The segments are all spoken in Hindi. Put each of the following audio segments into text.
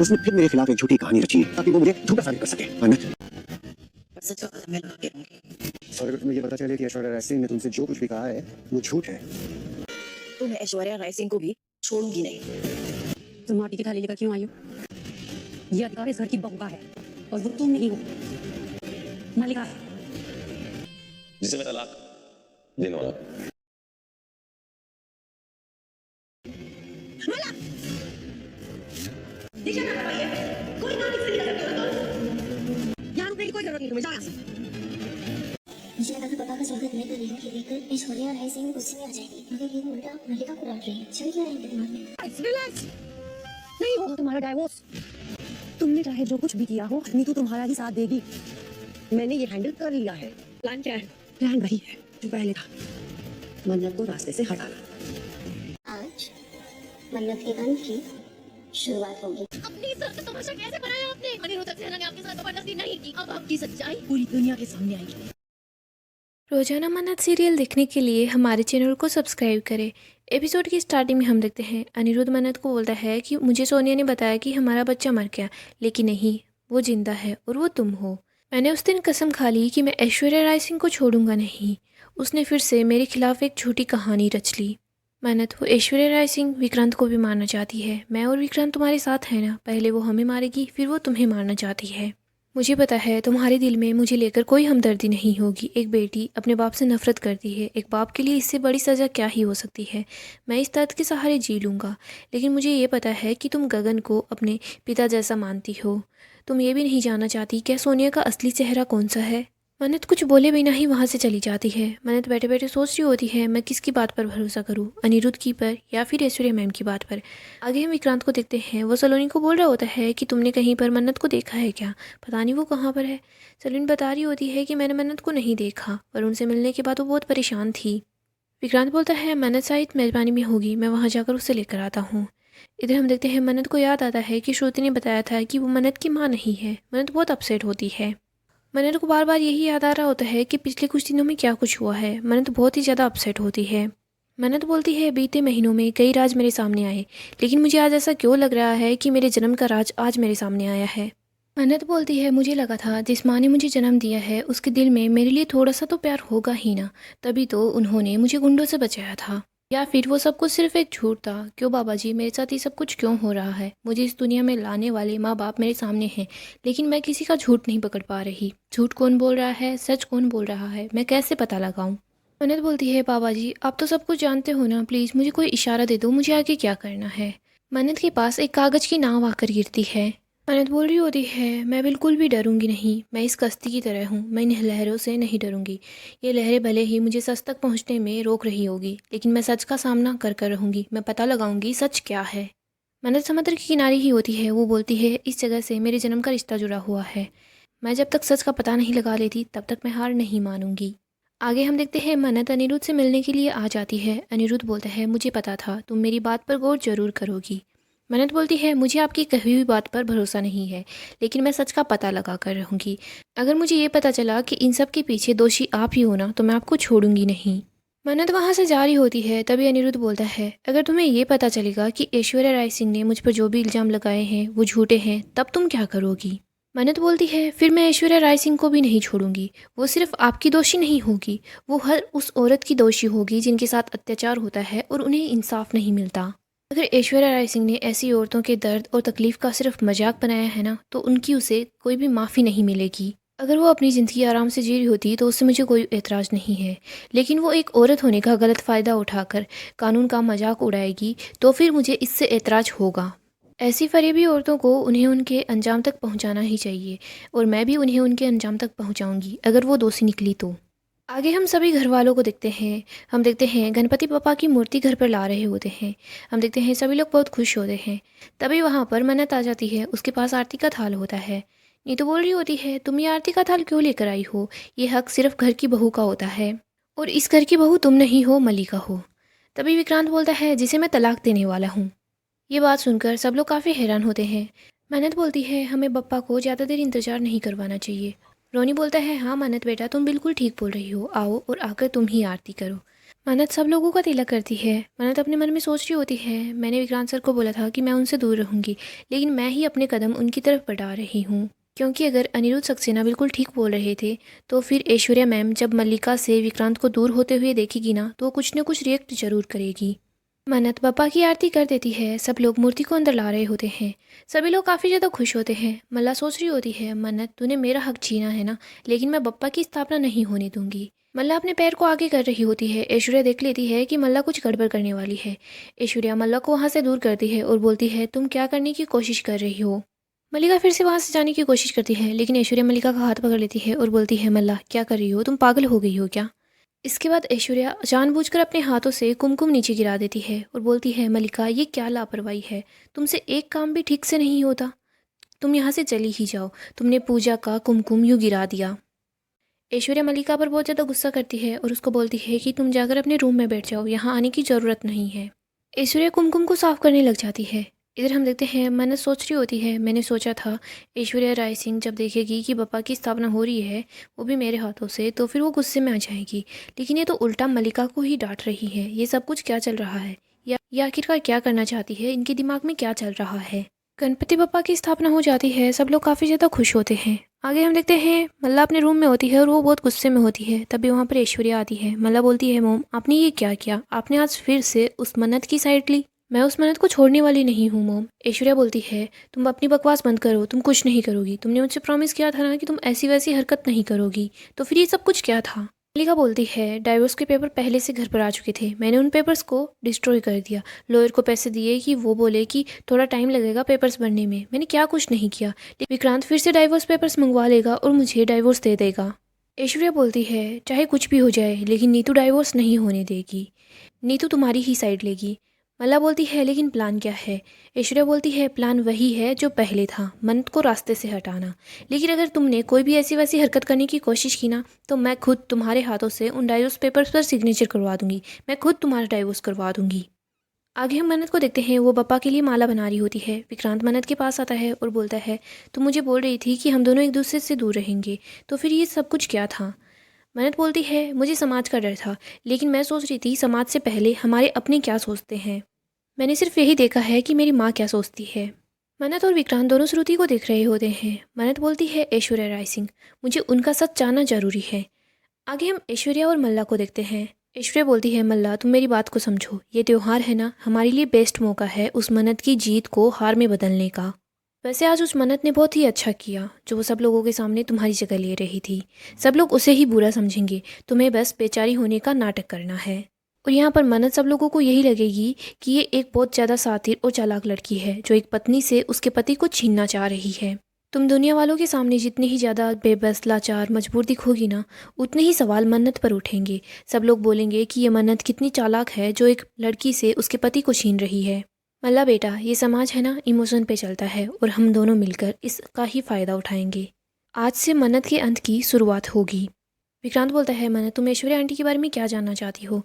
उसने फिर मेरे खिलाफ एक झूठी कहानी रची ताकि वो मुझे झूठा साबित कर सके। अमित, सच का कदम मैं लगा के रहूंगी। और अगर तुम्हें ये पता चले कि ऐश्वर्या राय सिंह ने तुमसे जो कुछ भी कहा है वो झूठ है, तो मैं ऐश्वर्या राय सिंह को भी छोड़ूंगी नहीं। तुम माटी की थाली लेकर क्यों आई हो? ये अधिकार इस घर की बहू का है और वो तुम नहीं हो, मालिका है। जिसे मैं तलाक देने वाला हूं। कोई ना किसी नहीं करती, यहाँ रुकने की कोई जरूरत नहीं, तुम्हें जाओ यहाँ से। मुझे लगा था पापा का स्वागत मैं कर रही हूँ कि देखकर ऐश्वर्या राय सिंह गुस्से में आ जाएगी, मगर ये उल्टा मल्लिका को डांट रही है। चल क्या है इनके दिमाग में? रिलैक्स, नहीं होगा तुम्हारा डाइवोर्स। तुमने चाहे जो कुछ भी किया हो, नीतू तुम्हारा ही साथ देगी। मैंने ये हैंडल कर लिया है। प्लान क्या है? प्लान वही है जो पहले था, मन्नत को रास्ते से हटाना। आज मन्नत के अंत की शुरुआत होगी। अपनी सर से तमाशा कैसे बनाया आपने? अनिरुद्ध सेना ने आपके साथ जबरदस्ती नहीं की, अब आपकी सच्चाई पूरी दुनिया के सामने आएगी। रोजाना मन्नत सीरियल देखने के लिए हमारे चैनल को सब्सक्राइब करें। एपिसोड की स्टार्टिंग में हम देखते हैं अनिरुद्ध मन्नत को बोलता है कि मुझे सोनिया ने बताया कि हमारा बच्चा मर गया, लेकिन नहीं, वो जिंदा है और वो तुम हो। मैंने उस दिन कसम खा ली कि मैं ऐश्वर्या राय सिंह को छोड़ूंगा नहीं। उसने फिर से मेरे खिलाफ एक झूठी कहानी रच ली। मन्नत, वो ऐश्वर्या राय सिंह विक्रांत को भी मारना चाहती है। मैं और विक्रांत तुम्हारे साथ है ना, पहले वो हमें मारेगी फिर वो तुम्हें मारना चाहती है। मुझे पता है तुम्हारे दिल में मुझे लेकर कोई हमदर्दी नहीं होगी। एक बेटी अपने बाप से नफरत करती है, एक बाप के लिए इससे बड़ी सज़ा क्या ही हो सकती है। मैं इस दर्द के सहारे जी लूँगा, लेकिन मुझे ये पता है कि तुम गगन को अपने पिता जैसा मानती हो। तुम ये भी नहीं जानना चाहती क्या सोनिया का असली चेहरा कौन सा है। मन्नत कुछ बोले बिना ही वहाँ से चली जाती है। मन्नत बैठे बैठे सोच रही होती है मैं किसकी बात पर भरोसा करूँ, अनिरुद्ध की पर या फिर ऐश्वर्या मैम की बात पर। आगे हम विक्रांत को देखते हैं। वो सलोनी को बोल रहा होता है कि तुमने कहीं पर मन्नत को देखा है क्या, पता नहीं वो कहाँ पर है। सलोनी बता रही होती है कि मैंने मन्नत को नहीं देखा, पर उनसे मिलने के बाद वो बहुत परेशान थी। विक्रांत बोलता है मन्नत शायद मेजबानी में होगी, मैं वहाँ जाकर उसे लेकर आता हूँ। इधर हम देखते हैं मन्नत को याद आता है कि श्रुति ने बताया था कि वो मन्नत की माँ नहीं है। मन्नत बहुत अपसेट होती है। मन्नत को बार बार यही याद आ रहा होता है कि पिछले कुछ दिनों में क्या कुछ हुआ है। मन्नत बहुत ही ज़्यादा अपसेट होती है। मन्नत बोलती है बीते महीनों में कई राज मेरे सामने आए, लेकिन मुझे आज ऐसा क्यों लग रहा है कि मेरे जन्म का राज आज मेरे सामने आया है। मन्नत बोलती है मुझे लगा था जिस माँ ने मुझे जन्म दिया है उसके दिल में मेरे लिए थोड़ा सा तो प्यार होगा ही ना, तभी तो उन्होंने मुझे गुंडों से बचाया था। या फिर वो सब कुछ सिर्फ एक झूठ था। क्यों बाबा जी, मेरे साथ ये सब कुछ क्यों हो रहा है? मुझे इस दुनिया में लाने वाले माँ बाप मेरे सामने हैं, लेकिन मैं किसी का झूठ नहीं पकड़ पा रही। झूठ कौन बोल रहा है, सच कौन बोल रहा है, मैं कैसे पता लगाऊं? मन्नत बोलती है बाबा जी आप तो सब कुछ जानते हो ना, प्लीज़ मुझे कोई इशारा दे दो, मुझे आगे क्या करना है। मन्नत के पास एक कागज़ की नाव आकर गिरती है। मन्नत बोल रही होती है मैं बिल्कुल भी डरूंगी नहीं, मैं इस कश्ती की तरह हूँ, मैं इन लहरों से नहीं डरूंगी। ये लहरें भले ही मुझे सच तक पहुँचने में रोक रही होगी, लेकिन मैं सच का सामना कर कर रहूँगी। मैं पता लगाऊंगी सच क्या है। मन्नत समुद्र के किनारे ही होती है। वो बोलती है इस जगह से मेरे जन्म का रिश्ता जुड़ा हुआ है। मैं जब तक सच का पता नहीं लगा लेती तब तक मैं हार नहीं मानूंगी। आगे हम देखते हैं मन्नत अनिरुद्ध से मिलने के लिए आ जाती है। अनिरुद्ध बोलता है मुझे पता था तुम मेरी बात पर गौर जरूर करोगी। मन्नत बोलती है मुझे आपकी कही हुई बात पर भरोसा नहीं है, लेकिन मैं सच का पता लगा कर रहूँगी। अगर मुझे ये पता चला कि इन सब के पीछे दोषी आप ही हो ना, तो मैं आपको छोड़ूंगी नहीं। मन्नत वहाँ से जा रही होती है, तभी अनिरुद्ध बोलता है अगर तुम्हें ये पता चलेगा कि ऐश्वर्या राय सिंह ने मुझ पर जो भी इल्ज़ाम लगाए हैं वो झूठे हैं, तब तुम क्या करोगी? मन्नत बोलती है फिर मैं ऐश्वर्या राय सिंह को भी नहीं छोड़ूंगी। वो सिर्फ आपकी दोषी नहीं होगी, वो हर उस औरत की दोषी होगी जिनके साथ अत्याचार होता है और उन्हें इंसाफ नहीं मिलता। अगर ऐश्वर्या राय सिंह ने ऐसी औरतों के दर्द और तकलीफ का सिर्फ मजाक बनाया है ना, तो उनकी उसे कोई भी माफ़ी नहीं मिलेगी। अगर वो अपनी ज़िंदगी आराम से जी रही होती तो उससे मुझे कोई एतराज़ नहीं है, लेकिन वो एक औरत होने का गलत फ़ायदा उठाकर कानून का मजाक उड़ाएगी, तो फिर मुझे इससे एतराज़ होगा। ऐसी फरेबी औरतों को उन्हें उनके अंजाम तक पहुंचाना ही चाहिए, और मैं भी उन्हें उनके अंजाम तक पहुंचाऊंगी अगर वो दोषी निकली तो। आगे हम सभी घर वालों को देखते हैं। हम देखते हैं गणपति पापा की मूर्ति घर पर ला रहे होते हैं। हम देखते हैं सभी लोग बहुत खुश होते हैं। तभी वहाँ पर मन्नत आ जाती है। उसके पास आरती का थाल होता है। नीतू बोल रही होती है तुम ये आरती का थाल क्यों लेकर आई हो? ये हक सिर्फ घर की बहू का होता है, और इस घर की बहू तुम नहीं हो, मलिका हो। तभी विक्रांत बोलता है जिसे मैं तलाक देने वाला हूँ। ये बात सुनकर सब लोग काफ़ी हैरान होते हैं। मन्नत बोलती है हमें बप्पा को ज़्यादा देर इंतज़ार नहीं करवाना चाहिए। रोनी बोलता है हाँ मन्नत बेटा तुम बिल्कुल ठीक बोल रही हो, आओ और आकर तुम ही आरती करो। मन्नत सब लोगों का तिलक करती है। मन्नत अपने मन में सोच रही होती है, मैंने विक्रांत सर को बोला था कि मैं उनसे दूर रहूंगी, लेकिन मैं ही अपने कदम उनकी तरफ बढ़ा रही हूँ। क्योंकि अगर अनिरुद्ध सक्सेना बिल्कुल ठीक बोल रहे थे, तो फिर ऐश्वर्या मैम जब मल्लिका से विक्रांत को दूर होते हुए देखेगी ना, तो वो कुछ न कुछ रिएक्ट जरूर करेगी। मन्नत पापा की आरती कर देती है। सब लोग मूर्ति को अंदर ला रहे होते हैं। सभी लोग काफ़ी ज़्यादा खुश होते हैं। मल्ला सोच रही होती है, मन्नत तूने मेरा हक छीना है ना, लेकिन मैं बप्पा की स्थापना नहीं होने दूंगी। मल्ला अपने पैर को आगे कर रही होती है। ऐश्वर्या देख लेती है कि मल्ला कुछ गड़बड़ करने वाली है। ऐश्वर्या मल्ला को वहाँ से दूर करती है और बोलती है, तुम क्या करने की कोशिश कर रही हो। मल्लिका फिर से वहाँ से जाने की कोशिश करती है, लेकिन ऐश्वर्या मल्लिका का हाथ पकड़ लेती है और बोलती है, मल्ला क्या कर रही हो, तुम पागल हो गई हो क्या। इसके बाद ऐश्वर्या जानबूझकर अपने हाथों से कुमकुम नीचे गिरा देती है और बोलती है, मल्लिका ये क्या लापरवाही है, तुमसे एक काम भी ठीक से नहीं होता, तुम यहाँ से चली ही जाओ, तुमने पूजा का कुमकुम यूँ गिरा दिया। ऐश्वर्या मल्लिका पर बहुत ज़्यादा गुस्सा करती है और उसको बोलती है कि तुम जाकर अपने रूम में बैठ जाओ, यहाँ आने की ज़रूरत नहीं है। ऐश्वर्या कुमकुम को साफ करने लग जाती है। इधर हम देखते हैं मन्नत सोच रही होती है, मैंने सोचा था ऐश्वर्या राय सिंह जब देखेगी कि बप्पा की स्थापना हो रही है, वो भी मेरे हाथों से, तो फिर वो गुस्से में आ जाएगी, लेकिन ये तो उल्टा मल्लिका को ही डांट रही है। ये सब कुछ क्या चल रहा है, या आखिरकार क्या करना चाहती है, इनके दिमाग में क्या चल रहा है। गणपति बप्पा की स्थापना हो जाती है। सब लोग काफ़ी ज़्यादा खुश होते हैं। आगे हम देखते हैं मल्ला अपने रूम में होती है और वो बहुत गुस्से में होती है। तभी वहाँ पर ऐश्वर्या आती है। मल्ला बोलती है, मोम आपने ये क्या किया, आपने आज फिर से उस मन्नत की साइड ली। मैं उस मन्नत को छोड़ने वाली नहीं हूँ मोम। ऐश्वर्या बोलती है, तुम अपनी बकवास बंद करो, तुम कुछ नहीं करोगी, तुमने मुझसे प्रॉमिस किया था ना कि तुम ऐसी वैसी हरकत नहीं करोगी, तो फिर ये सब कुछ क्या था। मल्लिका बोलती है, डाइवोर्स के पेपर पहले से घर पर आ चुके थे, मैंने उन पेपर्स को डिस्ट्रॉय कर दिया, लॉयर को पैसे दिए कि वो बोले कि थोड़ा टाइम लगेगा पेपर्स बनने में, मैंने क्या कुछ नहीं किया। विक्रांत फिर से डाइवोर्स पेपर्स मंगवा लेगा और मुझे डाइवोर्स दे देगा। ऐश्वर्या बोलती है, चाहे कुछ भी हो जाए, लेकिन नीतू डाइवोर्स नहीं होने देगी, नीतू तुम्हारी ही साइड लेगी। मल्ला बोलती है, लेकिन प्लान क्या है। ऐश्वर्या बोलती है, प्लान वही है जो पहले था, मन्नत को रास्ते से हटाना, लेकिन अगर तुमने कोई भी ऐसी वैसी हरकत करने की कोशिश की ना, तो मैं खुद तुम्हारे हाथों से उन डाइवोर्स पेपर्स पर सिग्नेचर करवा दूंगी, मैं खुद तुम्हारा डाइवोर्स करवा दूंगी। आगे हम मन्नत को देखते हैं, वो बप्पा के लिए माला बना रही होती है। विक्रांत मन्नत के पास आता है और बोलता है, तुम मुझे बोल रही थी कि हम दोनों एक दूसरे से दूर रहेंगे, तो फिर ये सब कुछ क्या था। मन्नत बोलती है, मुझे समाज का डर था, लेकिन मैं सोच रही थी समाज से पहले हमारे अपने क्या सोचते हैं, मैंने सिर्फ यही देखा है कि मेरी माँ क्या सोचती है। मन्नत और विक्रांत दोनों श्रुति को देख रहे होते हैं। मन्नत बोलती है, ऐश्वर्या राय सिंह, मुझे उनका सच जानना जरूरी है। आगे हम ऐश्वर्या और मल्ला को देखते हैं। ऐश्वर्या बोलती है, मल्ला तुम मेरी बात को समझो, ये त्यौहार है ना, हमारे लिए बेस्ट मौका है उस मन्नत की जीत को हार में बदलने का। वैसे आज उस मन्नत ने बहुत ही अच्छा किया, जो वो सब लोगों के सामने तुम्हारी जगह ले रही थी। सब लोग उसे ही बुरा समझेंगे, तुम्हें बस बेचारी होने का नाटक करना है। और यहाँ पर मन्नत सब लोगों को यही लगेगी कि ये एक बहुत ज़्यादा सातिर और चालाक लड़की है, जो एक पत्नी से उसके पति को छीनना चाह रही है। तुम दुनिया वालों के सामने जितनी ही ज़्यादा बेबस, लाचार, मजबूर दिखोगी ना, उतने ही सवाल मन्नत पर उठेंगे। सब लोग बोलेंगे कि ये मन्नत कितनी चालाक है, जो एक लड़की से उसके पति को छीन रही है। मल्ला बेटा, ये समाज है ना, इमोशन पे चलता है, और हम दोनों मिलकर इसका ही फ़ायदा उठाएंगे। आज से मन्नत के अंत की शुरुआत होगी। विक्रांत बोलता है, मन्नत तुम ऐश्वर्या आंटी के बारे में क्या जानना चाहती हो।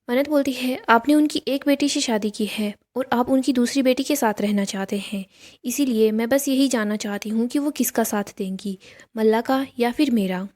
मन्नत बोलती है, आपने उनकी एक बेटी से शादी की है और आप उनकी दूसरी बेटी के साथ रहना चाहते हैं, इसीलिए मैं बस यही जानना चाहती हूँ कि वो किसका साथ देंगी, मल्ला का या फिर मेरा।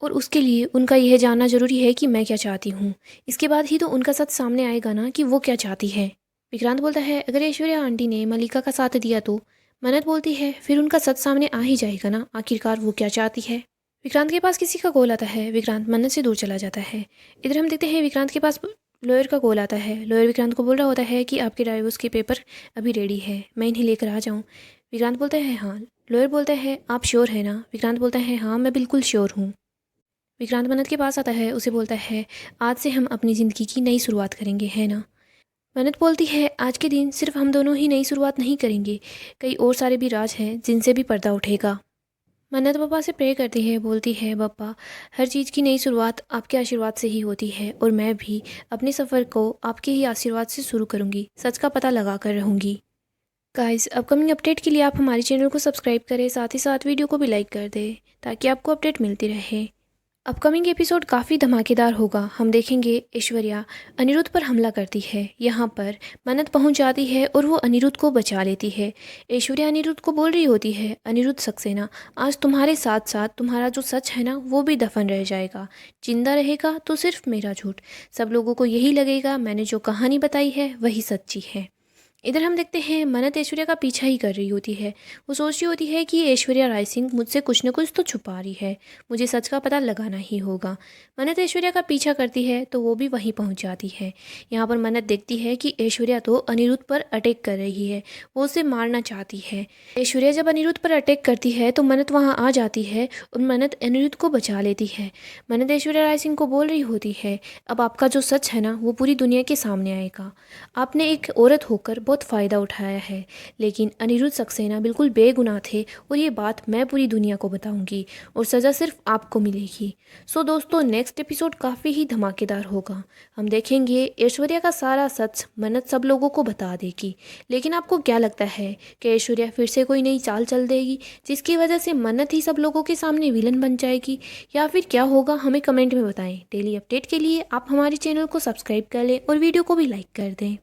और उसके लिए उनका यह जानना ज़रूरी है कि मैं क्या चाहती हूँ, इसके बाद ही तो उनका सच सामने आएगा ना कि वो क्या चाहती है। विक्रांत बोलता है, अगर ऐश्वर्या आंटी ने मल्लिका का साथ दिया तो। मन्नत बोलती है, फिर उनका सच सामने आ ही जाएगा ना, आखिरकार वो क्या चाहती है। विक्रांत के पास किसी का कॉल आता है। विक्रांत मन्नत से दूर चला जाता है। इधर हम देखते हैं विक्रांत के पास लॉयर का कॉल आता है। लॉयर विक्रांत को बोल रहा होता है कि आपके डाइवोर्स के पेपर अभी रेडी है, मैं इन्हें लेकर आ जाऊँ। विक्रांत बोलता है, हाँ। लॉयर बोलता है, आप श्योर है ना। विक्रांत बोलता है, हाँ मैं बिल्कुल श्योर हूँ। विक्रांत मन्नत के पास आता है, उसे बोलता है, आज से हम अपनी ज़िंदगी की नई शुरुआत करेंगे, है ना। मन्नत बोलती है, आज के दिन सिर्फ हम दोनों ही नई शुरुआत नहीं करेंगे, कई और सारे भी राज हैं जिनसे भी पर्दा उठेगा। मन्नत बप्पा से प्रे करती है, बोलती है, बप्पा हर चीज़ की नई शुरुआत आपके आशीर्वाद से ही होती है, और मैं भी अपने सफ़र को आपके ही आशीर्वाद से शुरू करूँगी, सच का पता लगा कर रहूँगी। गाइस, अपकमिंग अपडेट के लिए आप हमारे चैनल को सब्सक्राइब करें, साथ ही साथ वीडियो को भी लाइक कर दें ताकि आपको अपडेट मिलती रहे। अपकमिंग एपिसोड काफ़ी धमाकेदार होगा। हम देखेंगे ऐश्वर्या अनिरुद्ध पर हमला करती है। यहाँ पर मन्नत पहुँच जाती है और वो अनिरुद्ध को बचा लेती है। ऐश्वर्या अनिरुद्ध को बोल रही होती है, अनिरुद्ध सक्सेना, आज तुम्हारे साथ साथ तुम्हारा जो सच है ना वो भी दफन रह जाएगा। जिंदा रहेगा तो सिर्फ मेरा झूठ। सब लोगों को यही लगेगा मैंने जो कहानी बताई है वही सच्ची है। इधर हम देखते हैं मन्नत ऐश्वर्या का पीछा ही कर रही होती है। वो सोच रही होती है कि ऐश्वर्या राय सिंह मुझसे कुछ न कुछ तो छुपा रही है, मुझे सच का पता लगाना ही होगा। मन्नत ऐश्वर्या का पीछा करती है तो वो भी वहीं पहुंच जाती है। यहाँ पर मन्नत देखती है कि ऐश्वर्या तो अनिरुद्ध पर अटैक कर रही है, वो उसे मारना चाहती है। ऐश्वर्या जब अनिरुद्ध पर अटैक करती है तो मन्नत वहाँ आ जाती है और मन्नत अनिरुद्ध को बचा लेती है। मन्नत ऐश्वर्या राय सिंह को बोल रही होती है, अब आपका जो सच है ना वो पूरी दुनिया के सामने आएगा। आपने एक औरत होकर बहुत फ़ायदा उठाया है, लेकिन अनिरुद्ध सक्सेना बिल्कुल बेगुनाह थे और ये बात मैं पूरी दुनिया को बताऊंगी और सज़ा सिर्फ आपको मिलेगी। सो दोस्तों नेक्स्ट एपिसोड काफ़ी ही धमाकेदार होगा। हम देखेंगे ऐश्वर्या का सारा सच मन्नत सब लोगों को बता देगी। लेकिन आपको क्या लगता है कि ऐश्वर्या फिर से कोई नई चाल चल देगी जिसकी वजह से मन्नत ही सब लोगों के सामने विलन बन जाएगी, या फिर क्या होगा हमें कमेंट में बताएं। डेली अपडेट के लिए आप हमारे चैनल को सब्सक्राइब कर लें और वीडियो को भी लाइक कर दें।